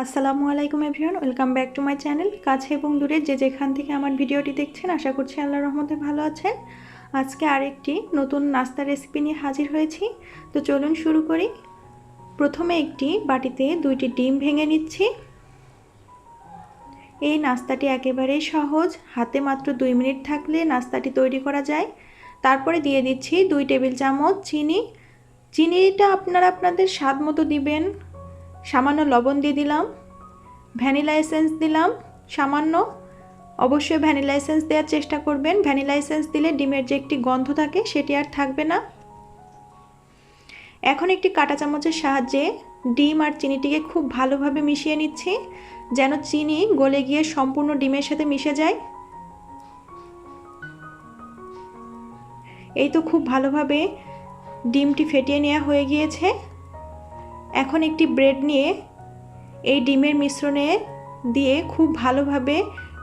আসসালামু আলাইকুম everyone, welcome back to my channel. কাছে এবং দূরে যে যেখান থেকে আমার ভিডিওটি দেখছেন, আশা করছি আল্লাহর রহমতে ভালো আছেন। আজকে আরেকটি নতুন নাস্তার রেসিপি নিয়ে হাজির হয়েছি। তো চলুন শুরু করি। প্রথমে একটি বাটিতে 2টি ডিম ভেঙে নিচ্ছি। এই নাস্তাটি একেবারেই সহজ, হাতে মাত্র 2 মিনিট থাকলে নাস্তাটি তৈরি করা যায়। তারপরে দিয়ে দিচ্ছি 2 টেবিল চামচ চিনি। চিনিটা আপনারা আপনাদের স্বাদ মতো দিবেন। সামান্য লবণ দিয়ে দিলাম, ভ্যানিলা এসেন্স দিলাম সামান্য। অবশ্যই ভ্যানিলা এসেন্স দেওয়ার চেষ্টা করবেন। ভ্যানিলা এসেন্স দিলে ডিমের যে একটি গন্ধ থাকে সেটি আর থাকবে না। এখন একটি কাঁটা চামচের সাহায্যে ডিম আর চিনিটিকে খুব ভালোভাবে মিশিয়ে নিচ্ছি, যেন চিনি গলে গিয়ে সম্পূর্ণ ডিমের সাথে মিশে যায়। এই তো খুব ভালোভাবে ডিমটি ফেটিয়ে নেওয়া হয়ে গিয়েছে। এখন একটি ব্রেড নিয়ে এই ডিমের মিশ্রণে দিয়ে খুব ভালোভাবে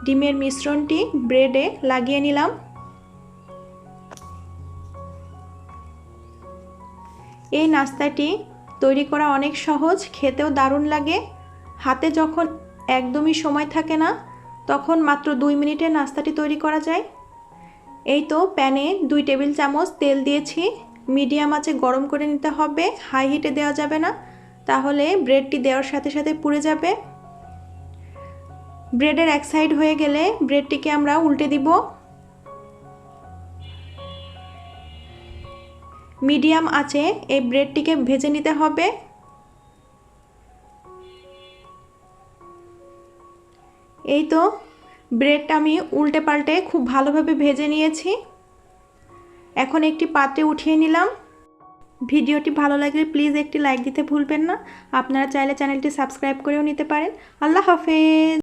ডিমের মিশ্রণটি ব্রেডে লাগিয়ে নিলাম। এই নাস্তাটি তৈরি করা অনেক সহজ, খেতেও দারুণ লাগে। হাতে যখন একদমই সময় থাকে না, তখন মাত্র 2 মিনিটে নাস্তাটি তৈরি করা যায়। এই তো প্যানে 2 টেবিল চামচ তেল দিয়েছি। মিডিয়াম আঁচে গরম করে নিতে হবে, হাই হিটে দেওয়া যাবে না, তাহলে ব্রেডটি দেওয়ার সাথে সাথে পুড়ে যাবে। ব্রেডের এক সাইড হয়ে গেলে ব্রেডটিকে আমরা উল্টে দিব। মিডিয়াম আঁচে এই ব্রেডটিকে ভেজে নিতে হবে। এই তো ব্রেডটা আমি উল্টে পাল্টে খুব ভালোভাবে ভেজে নিয়েছি। এখন একটি পাত্রে উঠিয়ে নিলাম। ভিডিওটি ভালো লাগলে প্লিজ একটি লাইক দিতে ভুলবেন না। আপনারা চাইলে চ্যানেলটি সাবস্ক্রাইব করেও নিতে পারেন। আল্লাহ হাফেজ।